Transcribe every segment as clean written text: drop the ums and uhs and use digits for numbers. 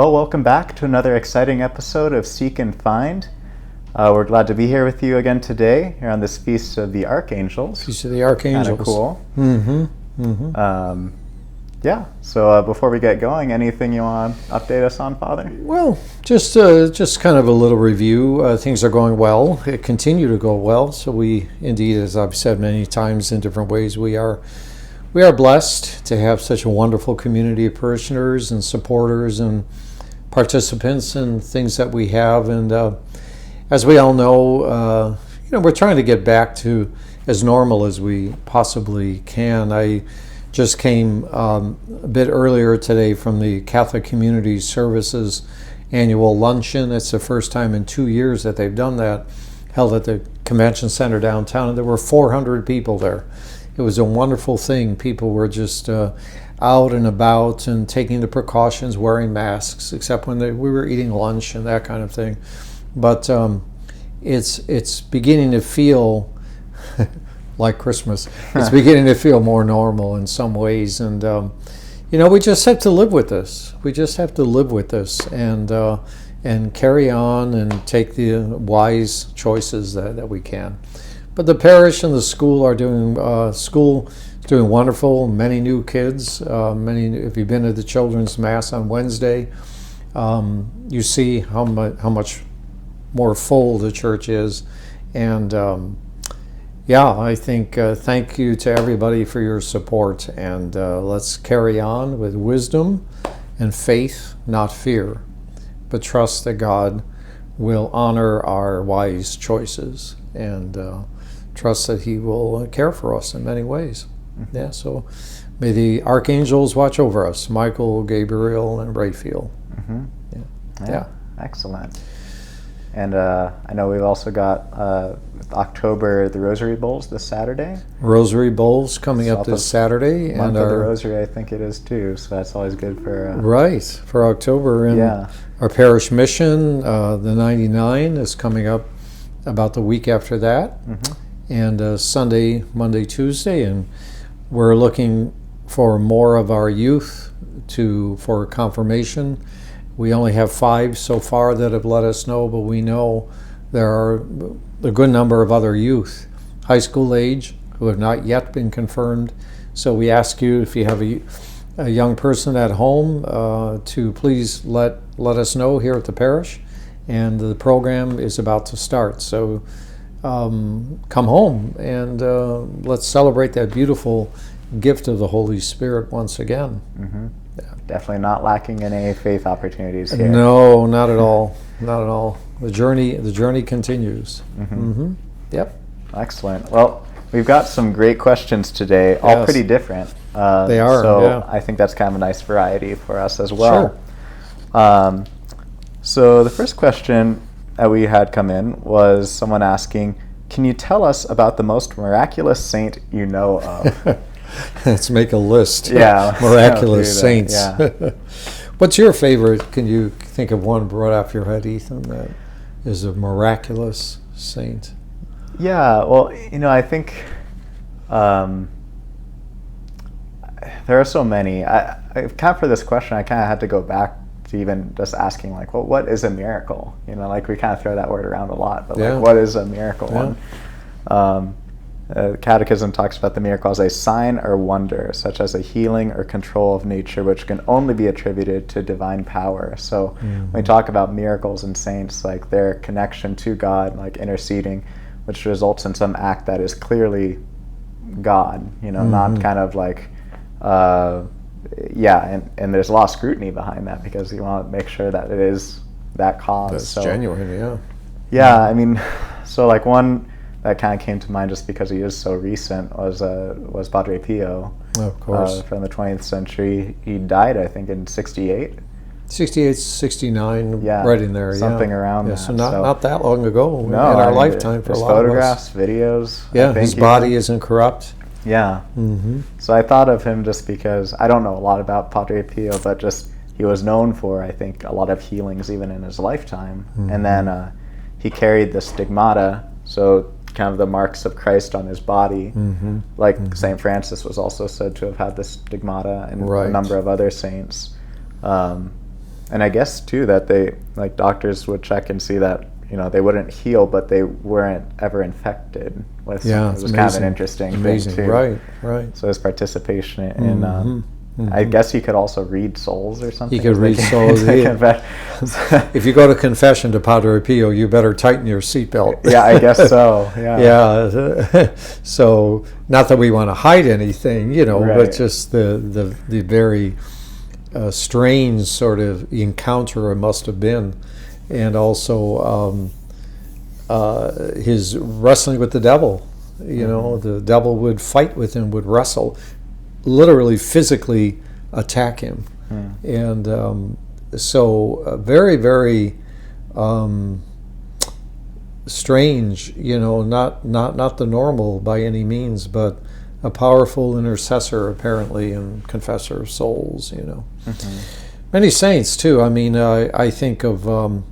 Well, welcome back to another exciting episode of Seek and Find. We're glad to be here with you again today, here on this Feast of the Archangels. Feast of the Archangels. Kind of cool. Mm-hmm. Mm-hmm. So before we get going, anything you want to update us on, Father? Well, just kind of a little review. Things are going well. It continue to go well. So we, indeed, as I've said many times in different ways, we are blessed to have such a wonderful community of parishioners and supporters and participants and things that we have. And as we all know, we're trying to get back to as normal as we possibly can. I just came a bit earlier today from the Catholic Community Services annual luncheon. It's the first time in 2 years that they've done that, held at the convention center downtown, and there were 400 people there. It was a wonderful thing. People were just out and about and taking the precautions, wearing masks, except when we were eating lunch and that kind of thing. But it's beginning to feel like Christmas. It's beginning to feel more normal in some ways, and we just have to live with this. We just have to live with this and carry on and take the wise choices that we can. But the parish and the school are doing wonderful. Many new kids. If you've been to the children's mass on Wednesday, you see how much more full the church is, and I think thank you to everybody for your support, and let's carry on with wisdom and faith, not fear, but trust that God will honor our wise choices, and trust that He will care for us in many ways. Mm-hmm. Yeah, so may the archangels watch over us, Michael, Gabriel, and Raphael. Mm-hmm. Yeah. Excellent. And I know we've also got October, the Rosary Bowls this Saturday. Rosary Bowls coming up this Saturday. Month of the Rosary, I think it is too, so that's always good for... Right, for October. And our parish mission, the 99, is coming up about the week after that. Mm-hmm. And Sunday, Monday, Tuesday, and we're looking for more of our youth for confirmation. We only have 5 so far that have let us know, but we know there are a good number of other youth, high school age, who have not yet been confirmed. So we ask you, if you have a young person at home, to please let us know here at the parish. And the program is about to start. So come home and let's celebrate that beautiful gift of the Holy Spirit once again. Mm-hmm. Yeah. Definitely not lacking in any faith opportunities here. No, not at all. Not at all. The journey continues. Mm-hmm. Mm-hmm. Yep. Excellent. Well, we've got some great questions today, all pretty different. They are. So I think that's kind of a nice variety for us as well. Sure. So the first question that we had come in was someone asking, can you tell us about the most miraculous saint you know of? Let's make a list. Yeah. Miraculous saints. Yeah. What's your favorite? Can you think of one right off your head, Ethan, that is a miraculous saint? Yeah, well, I think there are so many. For this question, I kind of had to go back to even just asking, what is a miracle? We kind of throw that word around a lot, but what is a miracle? Yeah. Catechism talks about the miracle as a sign or wonder, such as a healing or control of nature, which can only be attributed to divine power. So when we talk about miracles and saints, their connection to God, interceding, which results in some act that is clearly God, not kind of and there's a lot of scrutiny behind that because you want to make sure that it is that cause. That's genuine, Yeah, one that kind of came to mind just because he is so recent was Padre Pio. Of course. From the 20th century. He died, I think, in 68. 68, 69, right in there. Something around that. So not that long ago in our lifetime for a lot of us. Photographs, videos. Yeah, his body isn't corrupt. Yeah. Mm-hmm. So I thought of him just because I don't know a lot about Padre Pio, but just he was known for, I think, a lot of healings even in his lifetime. Mm-hmm. And then he carried the stigmata, so kind of the marks of Christ on his body. Mm-hmm. St. Francis was also said to have had the stigmata, and a number of other saints. And I guess too that they, like, doctors would check and see that, you know, they wouldn't heal, but they weren't ever infected with. Yeah, it was kind of an interesting thing too. Right. So his participation in. I guess he could also read souls or something. He could read souls. If you go to confession to Padre Pio, you better tighten your seatbelt. Yeah, I guess so. Yeah. Yeah. So, not that we want to hide anything, you know, but just the very strange sort of encounter it must have been, and also his wrestling with the devil. You know, the devil would fight with him, would wrestle, literally physically attack him. And so very, very strange, you know, not the normal by any means, but a powerful intercessor apparently and confessor of souls, you know. Many saints too. I mean, I think of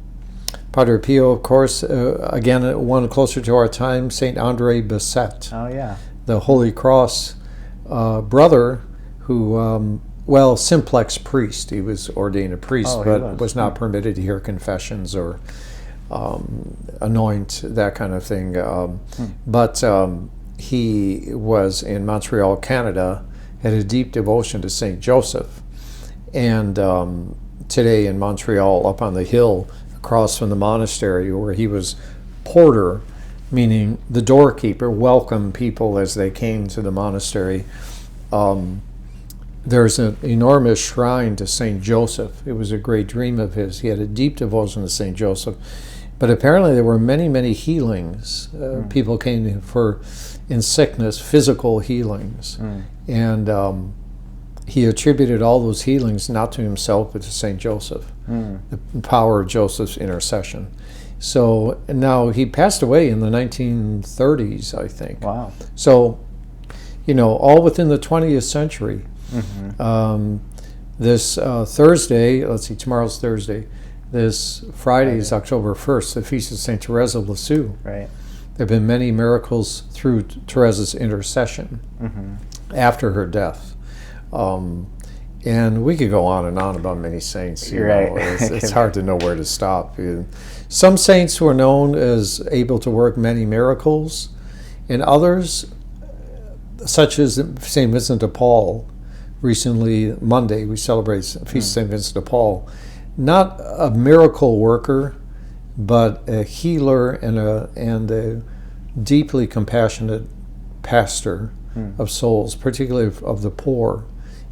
Padre Pio, of course, again, one closer to our time, Saint Andre Bessette. Oh, yeah. The Holy Cross brother who, simplex priest. He was ordained a priest, but was not permitted to hear confessions or anoint, that kind of thing. But he was in Montreal, Canada, had a deep devotion to Saint Joseph. And today in Montreal, up on the hill across from the monastery where he was porter, meaning the doorkeeper, welcomed people as they came to the monastery. There's an enormous shrine to Saint Joseph. It was a great dream of his. He had a deep devotion to Saint Joseph. But apparently there were many, many healings. People came in sickness, physical healings. And he attributed all those healings not to himself, but to Saint Joseph, the power of Joseph's intercession. So now he passed away in the 1930s, I think. Wow. So, you know, all within the 20th century. This Thursday, tomorrow's Thursday. This Friday is October 1st, the Feast of St. Therese of Lisieux. Right. There have been many miracles through Therese's intercession after her death. And we could go on and on about many saints. You know, it's hard to know where to stop. Some saints who are known as able to work many miracles, and others, such as St. Vincent de Paul. Recently, Monday, we celebrate Feast of St. Vincent de Paul. Not a miracle worker, but a healer and a deeply compassionate pastor of souls, particularly of the poor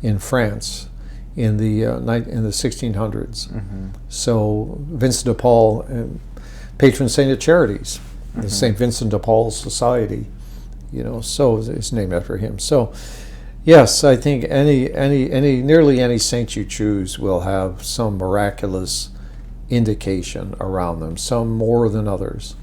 in France in the 1600s. So Vincent de Paul, patron saint of charities, the St. Vincent de Paul Society, you know, so it's named after him. So yes, I think nearly any saint you choose will have some miraculous indication around them, some more than others,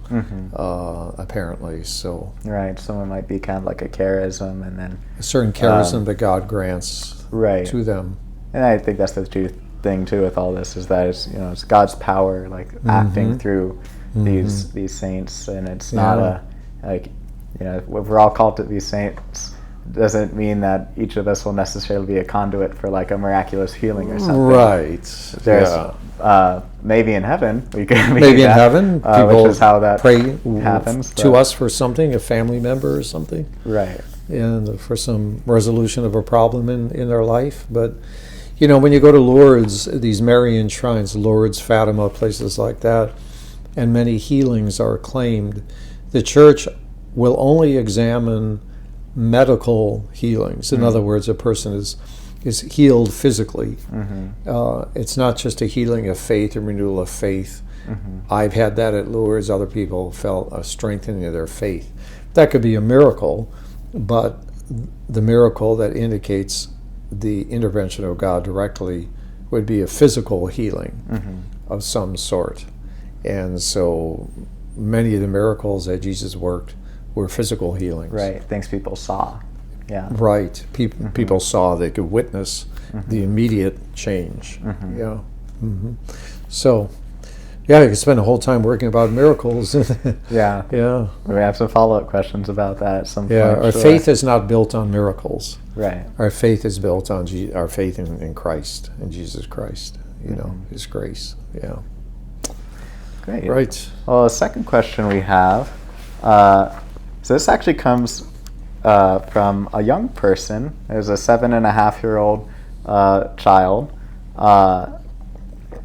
apparently. So right, someone might be kind of like a charism, and then a certain charism that God grants to them. And I think that's the true thing too with all this, is that it's God's power acting through these saints, and it's not if we're all called to be saints, doesn't mean that each of us will necessarily be a conduit for like a miraculous healing or something. Right. There's maybe in heaven we can maybe in heaven people which is how that pray happens to us for something, a family member or something. Right. And for some resolution of a problem in their life. But you know, when you go to Lourdes, these Marian shrines, Lourdes, Fatima, places like that, and many healings are claimed, the Church will only examine medical healings. In other words, a person is healed physically. It's not just a healing of faith or renewal of faith. I've had that at Lourdes. Other people felt a strengthening of their faith. That could be a miracle, but the miracle that indicates the intervention of God directly would be a physical healing of some sort. And so many of the miracles that Jesus worked were physical healings. Right, things people saw. Yeah. Right, people saw, they could witness the immediate change. Yeah. So, yeah, you could spend a whole time working about miracles. Yeah. Yeah. We have some follow-up questions about that at some point. Yeah, our faith is not built on miracles. Right. Our faith is built on our faith in Christ, in Jesus Christ. His grace. Yeah. Great. Right. Well, the second question we have, so this actually comes from a young person. There's a 7.5-year-old child.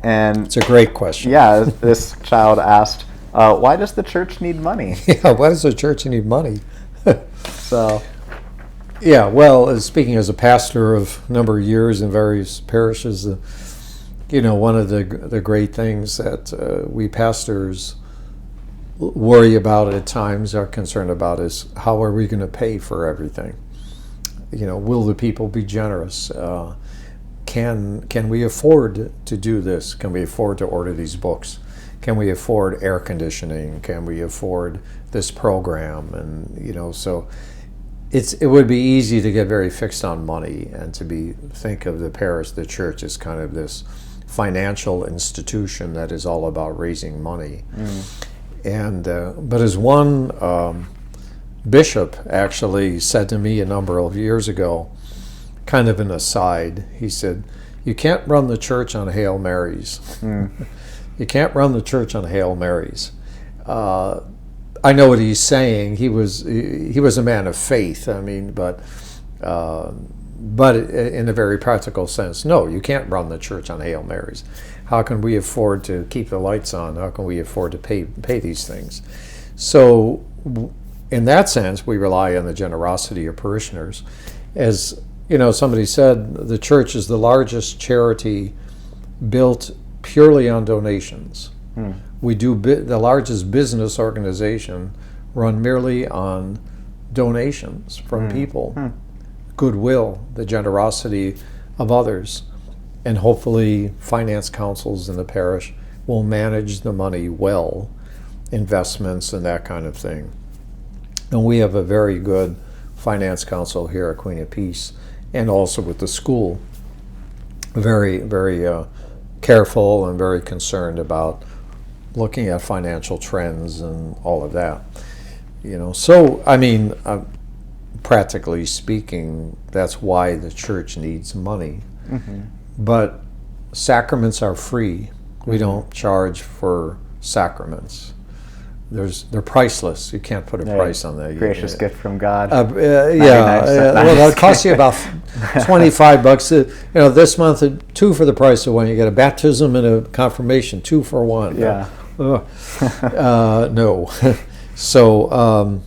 And it's a great question. Yeah, this child asked, why does the church need money? Yeah, why does the church need money? So, yeah, well, speaking as a pastor of a number of years in various parishes, one of the great things that we pastors worry about at times, are concerned about, is how are we going to pay for everything? Will the people be generous? Can we afford to do this? Can we afford to order these books? Can we afford air conditioning? Can we afford this program? And so it would be easy to get very fixed on money and to think of the parish, the church, as kind of this financial institution that is all about raising money. And but as one bishop actually said to me a number of years ago, kind of an aside, he said, "You can't run the church on Hail Marys." You can't run the church on Hail Marys. I know what he's saying. He was a man of faith. I mean, but in a very practical sense, no, you can't run the church on Hail Marys. How can we afford to keep the lights on? How can we afford to pay these things? So, in that sense, we rely on the generosity of parishioners. As somebody said, the church is the largest charity built purely on donations. We do the largest business organization run merely on donations from people, goodwill, the generosity of others, and hopefully finance councils in the parish will manage the money well, investments and that kind of thing. And we have a very good finance council here at Queen of Peace, and also with the school, very, very careful and very concerned about looking at financial trends and all of that. So I mean, practically speaking, that's why the church needs money. But sacraments are free. We don't charge for sacraments. They're priceless. You can't put a price on that. Gracious gift from God. Well, that'll cost you about $25. This month, 2 for the price of 1. You get a baptism and a confirmation, 2 for 1. Yeah. No. So,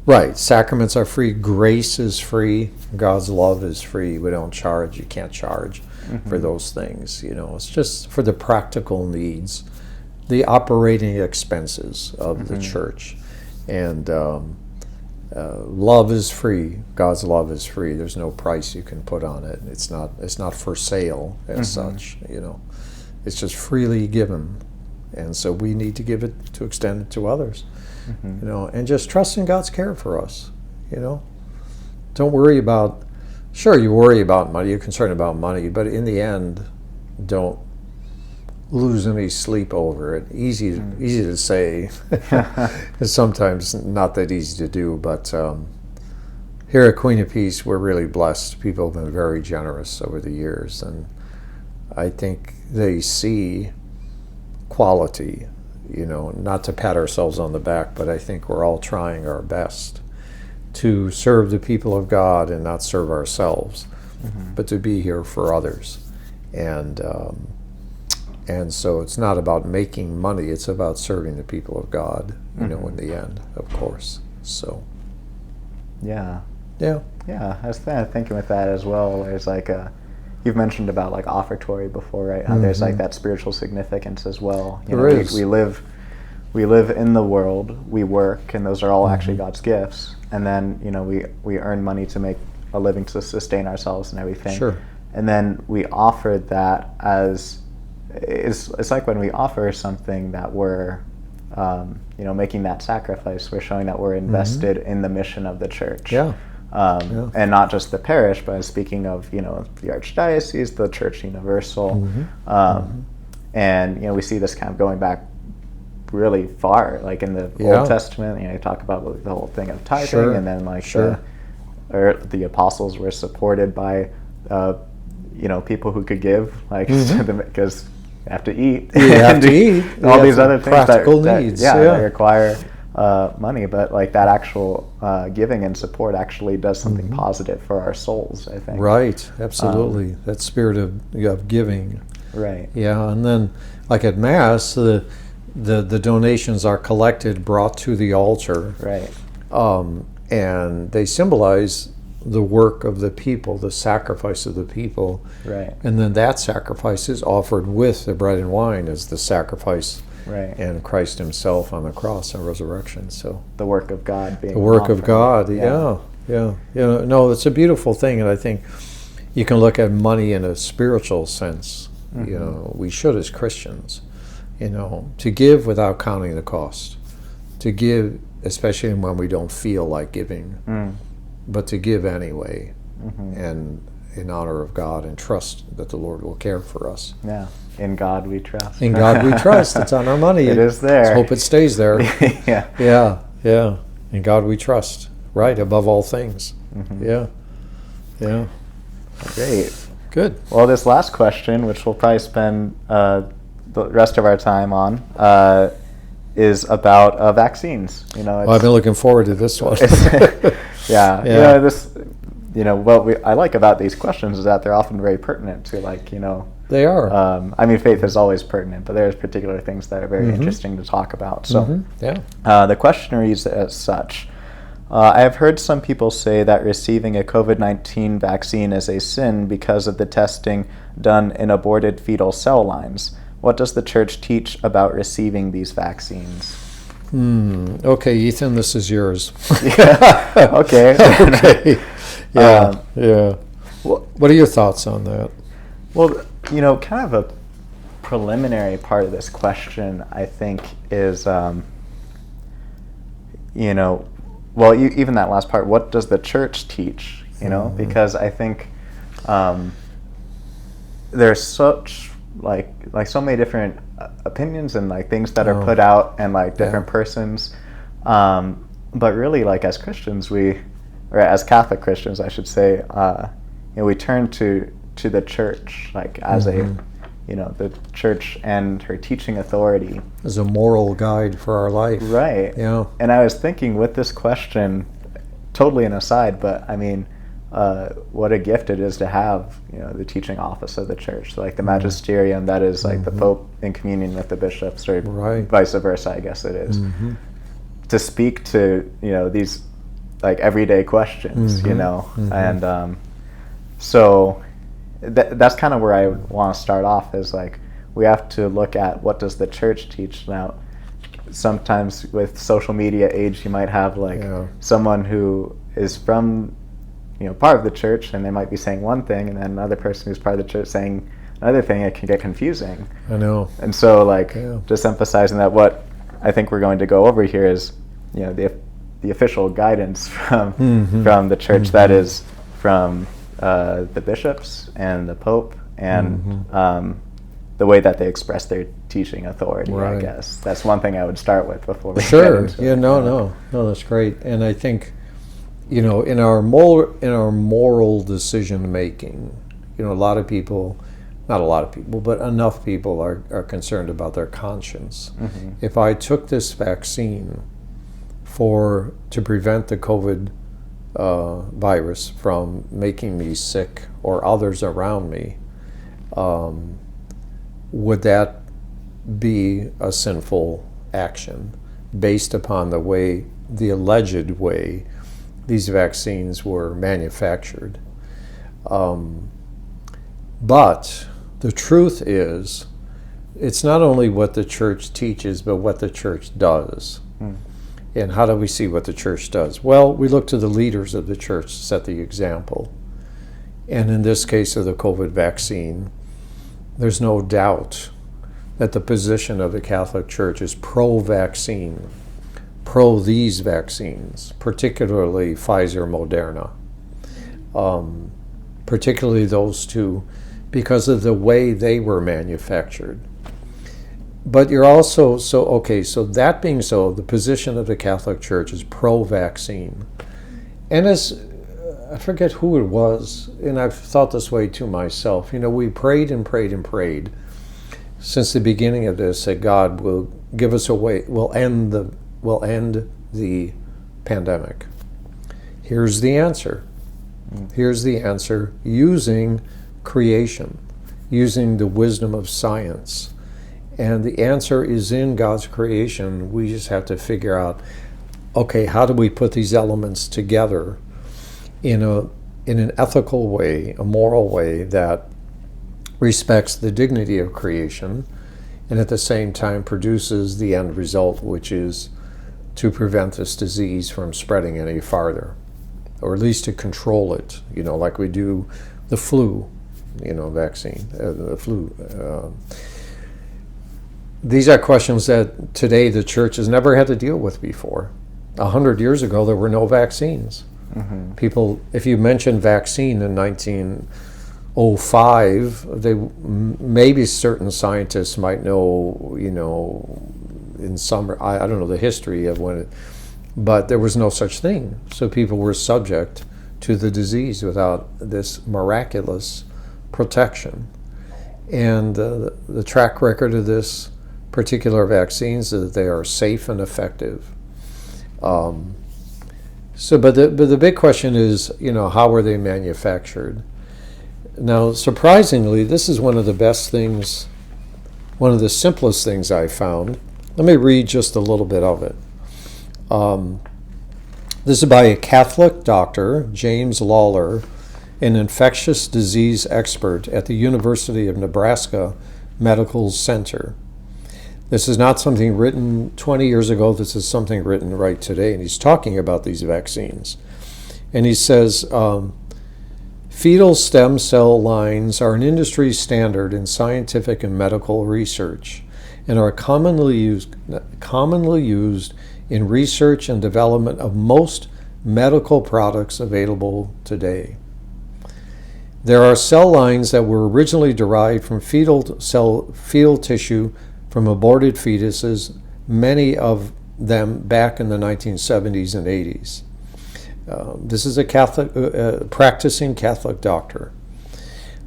right, sacraments are free. Grace is free. God's love is free. We don't charge. You can't charge for those things. It's just for the practical needs, the operating expenses of the church. And love is free. God's love is free. There's no price you can put on it. It's not for sale as such. It's just freely given. And so we need to give it, to extend it to others, and just trust in God's care for us, Don't worry about, sure, you worry about money, you're concerned about money, but in the end, don't lose any sleep over it. Easy to say, it's sometimes not that easy to do, but here at Queen of Peace, we're really blessed. People have been very generous over the years, and I think they see quality, not to pat ourselves on the back, but I think we're all trying our best to serve the people of God and not serve ourselves, but to be here for others. And so it's not about making money, it's about serving the people of God, in the end, of course. So. Yeah. I was thinking with that as well, there's you've mentioned about offertory before, right? How there's that spiritual significance as well. There is. We live in the world, we work, and those are all actually God's gifts. And then we earn money to make a living to sustain ourselves and everything. Sure. And then we offer that as it's like when we offer something that we're making that sacrifice. We're showing that we're invested in the mission of the church. Yeah. And not just the parish, but speaking of the archdiocese, the Church Universal, and we see this kind of going back really far, in the Old Testament. You talk about the whole thing of tithing, and then the apostles were supported by people who could give, like, because you have to eat. You have to eat. All these other things practical needs. that require money, but like that actual giving and support actually does something positive for our souls, I think. Right, absolutely. That spirit of giving. Right. Yeah, and then like at Mass, the donations are collected, brought to the altar. Right. And they symbolize the work of the people, the sacrifice of the people. Right. And then that sacrifice is offered with the bread and wine as the sacrifice. Right. And Christ himself on the cross and resurrection. So the work of God being the work offered. of God. Yeah. No, it's a beautiful thing, and I think you can look at money in a spiritual sense. We should, as Christians, to give without counting the cost, to give especially when we don't feel like giving, but to give anyway, and in honor of God, and trust that the Lord will care for us. Yeah. In God we trust. In God we trust. It's on our money. It is there. Let's hope it stays there. Yeah. Yeah. In God we trust. Right, above all things. Yeah. Great. Good. Well, this last question, which we'll probably spend the rest of our time on, is about vaccines. I've been looking forward to this one. Yeah. What I like about these questions is that they're often very pertinent to, They are. Faith is always pertinent, but there's particular things that are very interesting to talk about. So, the question reads as such. I have heard some people say that receiving a COVID-19 vaccine is a sin because of the testing done in aborted fetal cell lines. What does the Church teach about receiving these vaccines? Okay, Ethan, this is yours. Okay. Okay. Yeah. What are your thoughts on that? Well, kind of a preliminary part of this question, I think, is, even that last part, what does the Church teach? Because I think there's such, so many different opinions and, things that are put out and, different persons. But really, as Christians, or as Catholic Christians, I should say, we turn to the Church, as the Church and her teaching authority. As a moral guide for our life. Right. Yeah. And I was thinking with this question, totally an aside, but what a gift it is to have, the teaching office of the Church, the Magisterium, that is the Pope in communion with the bishops, or vice versa, I guess it is, to speak to, these everyday questions, and so that's kind of where I want to start off, is we have to look at what does the Church teach. Now, sometimes with social media age, you might have someone who is from part of the Church, and they might be saying one thing, and then another person who's part of the Church saying another thing. It can get confusing. I know. And so just emphasizing that what I think we're going to go over here is the official guidance from the Church, that is from the bishops and the Pope, and the way that they express their teaching authority. I guess that's one thing I would start with before we get into it. No, that's great. And I think in our moral decision making, a lot of people, not a lot of people, but enough people are concerned about their conscience. If I took this vaccine to prevent the COVID virus from making me sick or others around me, would that be a sinful action based upon the alleged way these vaccines were manufactured? But the truth is, it's not only what the Church teaches, but what the Church does. And how do we see what the Church does? Well, we look to the leaders of the Church to set the example. And in this case of the COVID vaccine, there's no doubt that the position of the Catholic Church is pro-vaccine, pro these vaccines, particularly Pfizer, Moderna, particularly those two, because of the way they were manufactured. But you're also, so that being so, the position of the Catholic Church is pro-vaccine. And as I forget who it was, and I've thought this way to myself. We prayed and prayed and prayed since the beginning of this that God will give us a way, will end the pandemic. Here's the answer. Here's the answer, using creation, using the wisdom of science. And the answer is in God's creation. We just have to figure out, okay, how do we put these elements together in an ethical way, a moral way that respects the dignity of creation and at the same time produces the end result, which is to prevent this disease from spreading any farther, or at least to control it, like we do the flu, vaccine, the flu. These are questions that today the church has never had to deal with before. 100 years ago, there were no vaccines. Mm-hmm. People, if you mentioned vaccine in 1905, maybe certain scientists might know, in some, I don't know the history of when it, but there was no such thing. So people were subject to the disease without this miraculous protection. And the track record of this particular vaccines is that they are safe and effective. But the big question is, how were they manufactured? Now, surprisingly, this is one of the best things, one of the simplest things I found. Let me read just a little bit of it. This is by a Catholic doctor, James Lawler, an infectious disease expert at the University of Nebraska Medical Center. This is not something written 20 years ago. This is something written right today. And he's talking about these vaccines. And he says, fetal stem cell lines are an industry standard in scientific and medical research and are commonly used in research and development of most medical products available today. There are cell lines that were originally derived from fetal tissue from aborted fetuses, many of them back in the 1970s and 80s. This is a practicing Catholic doctor.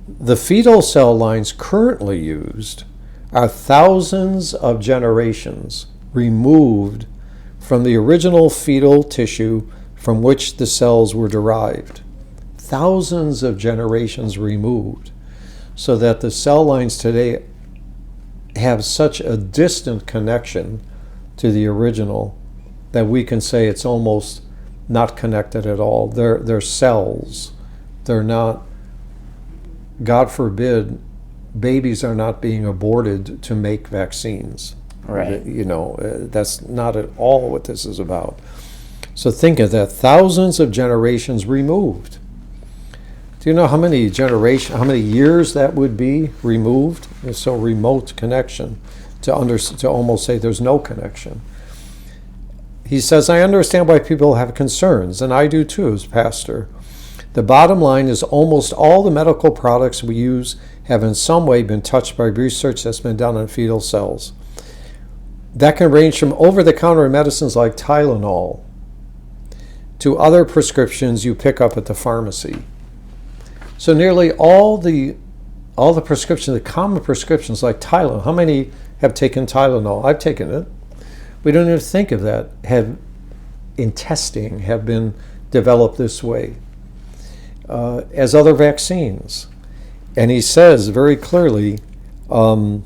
The fetal cell lines currently used are thousands of generations removed from the original fetal tissue from which the cells were derived. Thousands of generations removed, so that the cell lines today have such a distant connection to the original that we can say it's almost not connected at all. They're cells. They're not, God forbid, babies are not being aborted to make vaccines. Right. That's not at all what this is about. So think of that, thousands of generations removed. Do you know how many years that would be removed? It's so remote connection to almost say there's no connection. He says, I understand why people have concerns, and I do too as pastor. The bottom line is almost all the medical products we use have in some way been touched by research that's been done on fetal cells. That can range from over-the-counter medicines like Tylenol to other prescriptions you pick up at the pharmacy. So nearly all the prescriptions, the common prescriptions like Tylenol, how many have taken Tylenol? I've taken it. We don't even think of that, in testing, have been developed this way, as other vaccines. And he says very clearly, I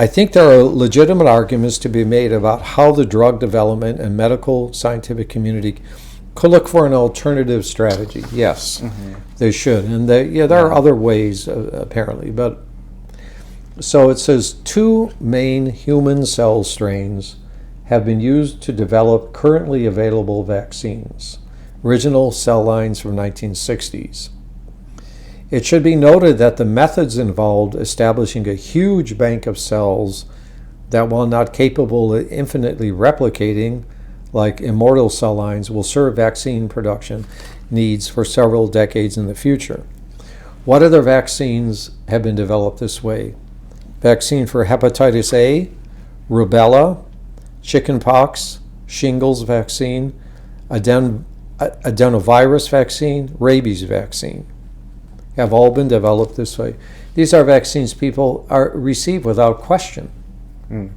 think there are legitimate arguments to be made about how the drug development and medical scientific community could look for an alternative strategy. Yes, mm-hmm. They should. And there are other ways, apparently. But so it says 2 main human cell strains have been used to develop currently available vaccines. Original cell lines from 1960s. It should be noted that the methods involved establishing a huge bank of cells that, while not capable of infinitely replicating, like immortal cell lines, will serve vaccine production needs for several decades in the future. What other vaccines have been developed this way? Vaccine for hepatitis A, rubella, chickenpox, shingles vaccine, adenovirus vaccine, rabies vaccine, have all been developed this way. These are vaccines people receive without question. And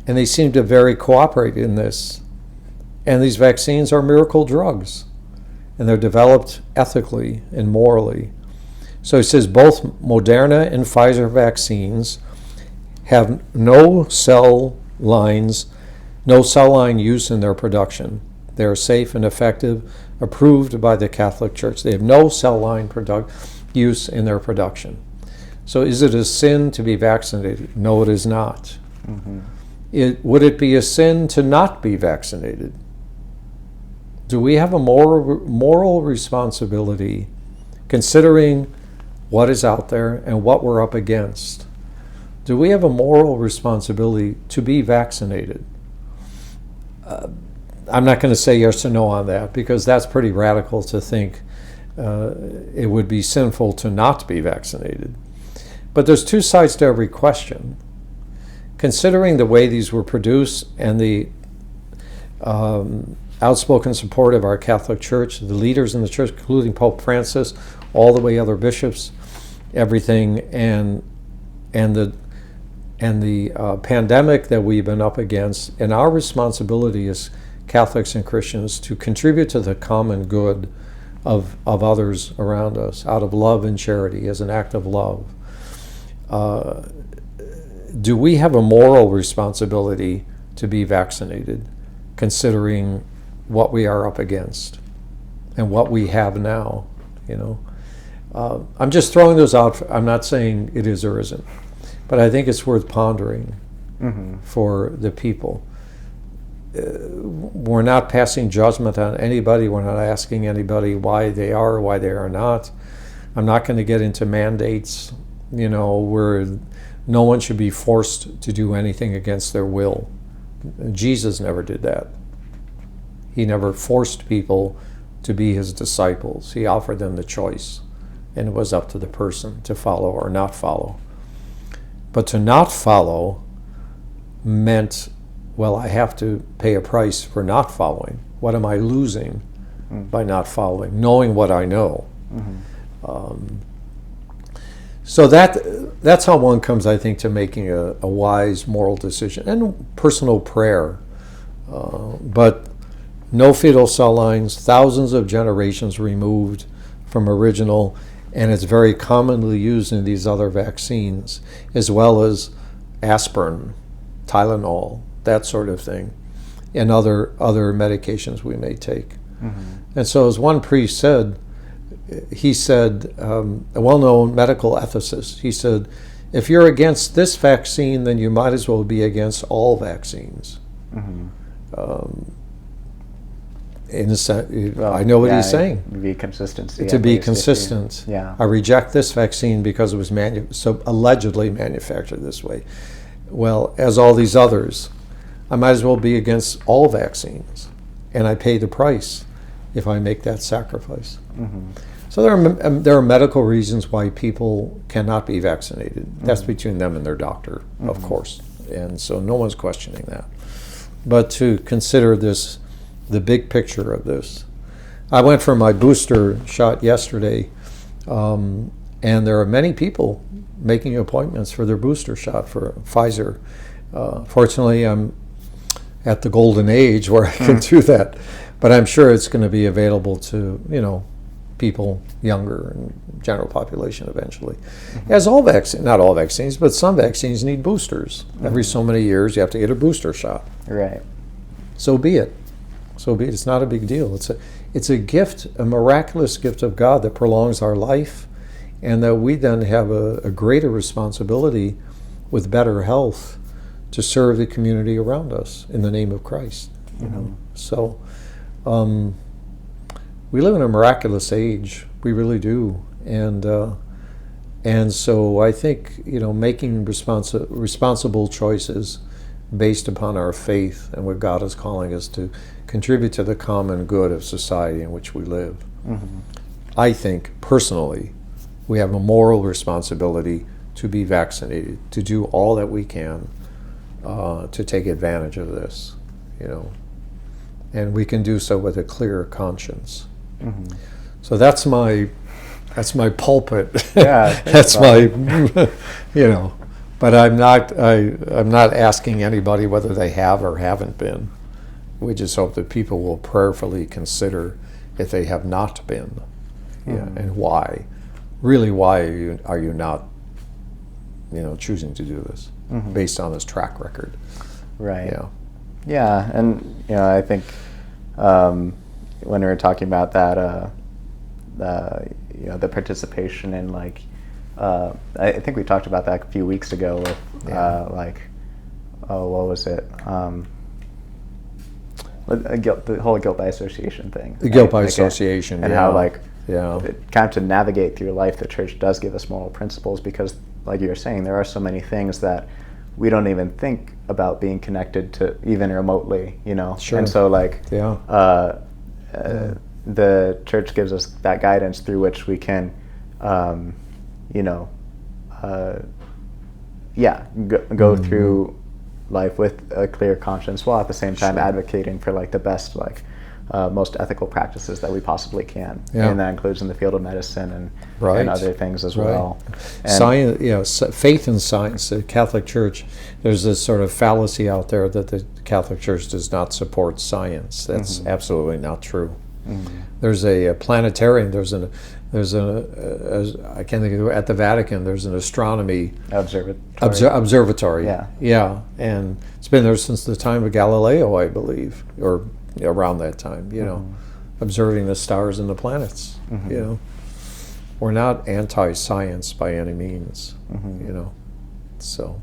they seem to very cooperate in this. And these vaccines are miracle drugs. And they're developed ethically and morally. So it says both Moderna and Pfizer vaccines have no cell line use in their production. They are safe and effective, approved by the Catholic Church. They have no cell line use in their production. So is it a sin to be vaccinated? No, it is not. Would it be a sin to not be vaccinated? Do we have a moral responsibility, considering what is out there and what we're up against? Do we have a moral responsibility to be vaccinated? I'm not going to say yes or no on that, because that's pretty radical to think it would be sinful to not be vaccinated. But there's two sides to every question. Considering the way these were produced and the outspoken support of our Catholic Church, the leaders in the Church, including Pope Francis, all the way other bishops, everything, and the pandemic that we've been up against, and our responsibility as Catholics and Christians to contribute to the common good of others around us out of love and charity, as an act of love. Do we have a moral responsibility to be vaccinated, considering what we are up against and what we have now? I'm just throwing those out. I'm not saying it is or isn't, but I think it's worth pondering for the people. We're not passing judgment on anybody. We're not asking anybody why they are or why they are not. I'm not going to get into mandates, where no one should be forced to do anything against their will. Jesus never did that. He never forced people to be his disciples. He offered them the choice, and it was up to the person to follow or not follow. But to not follow meant, well, I have to pay a price for not following. What am I losing by not following, knowing what I know? So that's how one comes, I think, to making a wise moral decision and personal prayer. But no fetal cell lines, thousands of generations removed from original, and it's very commonly used in these other vaccines, as well as aspirin, Tylenol, that sort of thing, and other medications we may take. And so, as one priest said, he said, a well-known medical ethicist, he said, if you're against this vaccine, then you might as well be against all vaccines. In a sense, I know what he's saying. Be consistency. To be consistent. I reject this vaccine because it was allegedly manufactured this way. Well, as all these others, I might as well be against all vaccines, and I pay the price if I make that sacrifice. So there are medical reasons why people cannot be vaccinated. That's between them and their doctor, of course, and so no one's questioning that. But to consider this, the big picture of this. I went for my booster shot yesterday, and there are many people making appointments for their booster shot for Pfizer. Fortunately, I'm at the golden age where I can do that, but I'm sure it's going to be available to people younger and general population eventually. As all vaccines, not all vaccines, but some vaccines need boosters. Every so many years you have to get a booster shot. Right. So be it. It's not a big deal. It's a gift, a miraculous gift of God that prolongs our life, and that we then have a greater responsibility with better health to serve the community around us in the name of Christ. So we live in a miraculous age. We really do, and so I think making responsible choices based upon our faith and what God is calling us to contribute to the common good of society in which we live. I think personally we have a moral responsibility to be vaccinated, to do all that we can to take advantage of this, and we can do so with a clear conscience. Mm-hmm. So that's my pulpit. Yeah, That's my, you know. But I'm not asking anybody whether they have or haven't been. We just hope that people will prayerfully consider if they have not been, and why. Really, why are you not, choosing to do this based on this track record? Right. Yeah. Yeah, and I think when we were talking about that, the participation in I think we talked about that a few weeks ago with what was it? The whole guilt by association thing. The guilt by association, and how kind of to navigate through life, the church does give us moral principles because, like you were saying, there are so many things that we don't even think about being connected to even remotely, Sure. And so the church gives us that guidance through which we can, go through life with a clear conscience while at the same time advocating for the best, most ethical practices that we possibly can. Yeah. And that includes in the field of medicine and other things as well. And science, faith in science. The Catholic Church, there's this sort of fallacy out there that the Catholic Church does not support science. That's absolutely not true. Mm-hmm. There's a planetarium. There's I can't think of it, at the Vatican. There's an astronomy observatory. Yeah, and it's been there since the time of Galileo, I believe, or around that time. Observing the stars and the planets. We're not anti-science by any means. So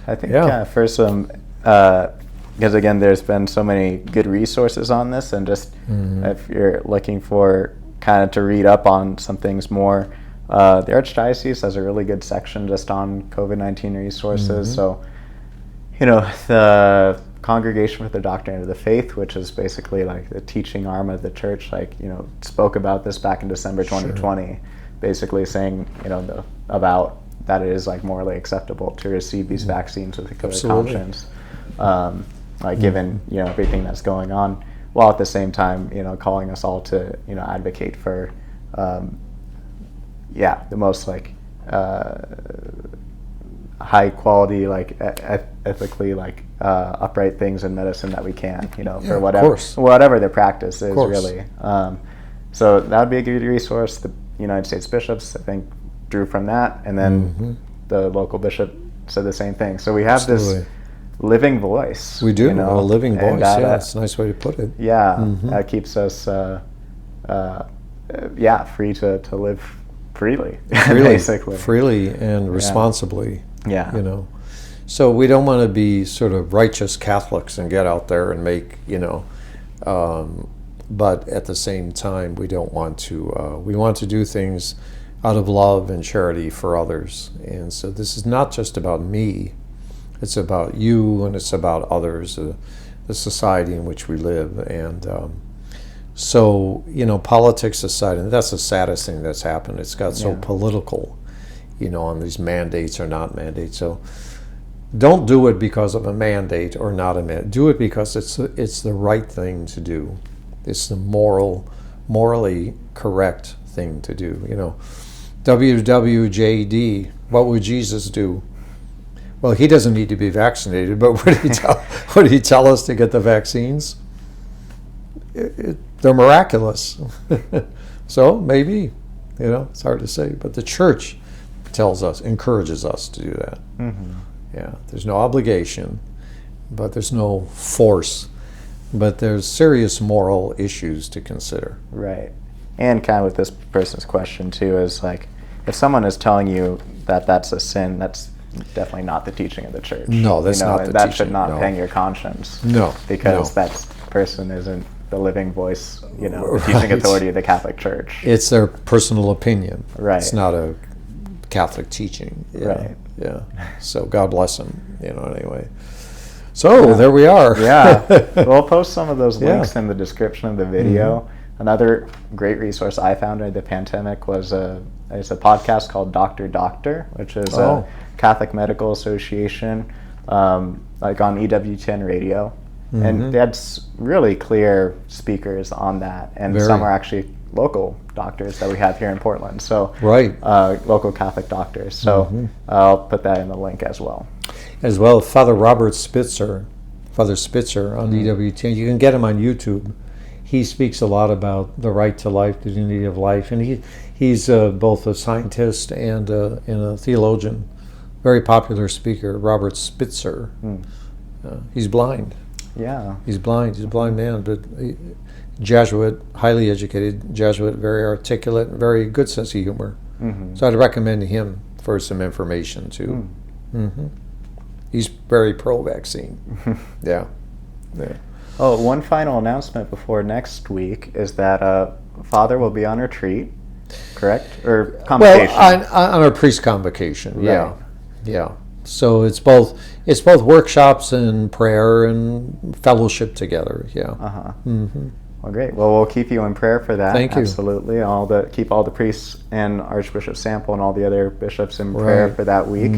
I think for some. Because again, there's been so many good resources on this, and just if you're looking for kind of to read up on some things more, the Archdiocese has a really good section just on COVID-19 resources. So, the Congregation for the Doctrine of the Faith, which is basically the teaching arm of the church, spoke about this back in December 2020, basically saying, about that it is morally acceptable to receive these vaccines with a clear conscience. Given everything that's going on, while at the same time calling us all to advocate for the most high quality ethically upright things in medicine that we can for whatever the practice is really. So that would be a good resource. The United States bishops, I think, drew from that, and then the local bishop said the same thing. So we have this living voice. We do, a living voice. That's a nice way to put it. That keeps us free to live freely, basically. Freely and responsibly. So we don't want to be sort of righteous Catholics and get out there and make, but at the same time, we don't want to, we want to do things out of love and charity for others. And so this is not just about me. It's about you, and it's about others, the society in which we live. And so, politics aside, and that's the saddest thing that's happened. It's got so political, on these mandates or not mandates. So don't do it because of a mandate or not a mandate. Do it because it's the right thing to do. It's the morally correct thing to do. WWJD, what would Jesus do? Well, he doesn't need to be vaccinated, but would he tell us to get the vaccines? They're miraculous. So maybe, it's hard to say. But the church encourages us to do that. There's no obligation, but there's no force. But there's serious moral issues to consider. Right. And kind of with this person's question, too, is if someone is telling you that that's a sin, that's definitely not the teaching of the church. No, that's not the teaching. That should not hang your conscience. No. Because that person isn't the living voice, the teaching authority of the Catholic Church. It's their personal opinion. Right. It's not a Catholic teaching. Right. Yeah. So God bless them, anyway. So there we are. We'll post some of those links in the description of the video. Another great resource I found during the pandemic was it's a podcast called Doctor, which is a Catholic Medical Association, on EWTN radio. And they had really clear speakers on that, and Very. some are actually local doctors that we have here in Portland. So Right. local Catholic doctors. So I'll put that in the link as well. As well, Father Robert Spitzer, Father Spitzer on EWTN. You can get him on YouTube. He speaks a lot about the right to life, the dignity of life, and he's both a scientist and a theologian. Very popular speaker, Robert Spitzer. He's blind. Yeah. He's blind. He's a blind man, but Jesuit, highly educated Jesuit, very articulate, very good sense of humor. So I'd recommend him for some information too. He's very pro-vaccine. Yeah. Oh, one final announcement before next week is that Father will be on retreat, correct? Or convocation? Well, on our priest convocation. Right. Yeah. Yeah. So it's both workshops and prayer and fellowship together. Yeah. Well, great. Well, we'll keep you in prayer for that. Thank you. Absolutely. Keep all the priests and Archbishop Sample and all the other bishops in prayer for that week.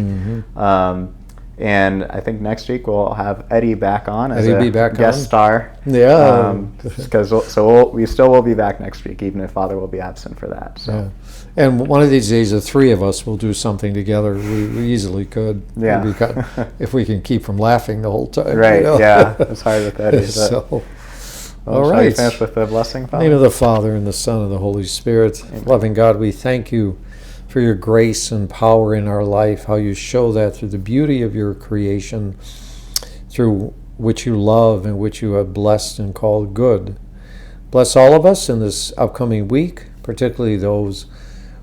And I think next week we'll have Eddie back on as a guest star. Yeah. We still will be back next week, even if Father will be absent for that. So. Yeah. And one of these days, the three of us will do something together. We easily could. Yeah. If we can keep from laughing the whole time. Right. Yeah. It's hard with Eddie. So, all right. Shall we finish with the blessing, Father? In the name of the Father, and the Son, and the Holy Spirit. Amen. Loving God, we thank you for your grace and power in our life, how you show that through the beauty of your creation, through which you love and which you have blessed and called good. Bless all of us in this upcoming week, particularly those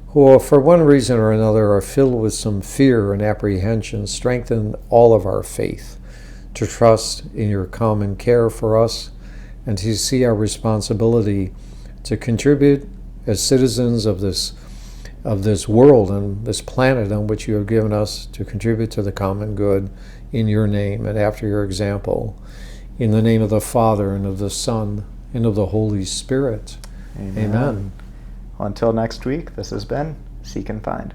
who, for one reason or another, are filled with some fear and apprehension. Strengthen all of our faith to trust in your common care for us and to see our responsibility to contribute as citizens of this world and this planet on which you have given us, to contribute to the common good in your name and after your example. In the name of the Father, and of the Son, and of the Holy Spirit. Amen. Well, until next week, this has been Seek and Find.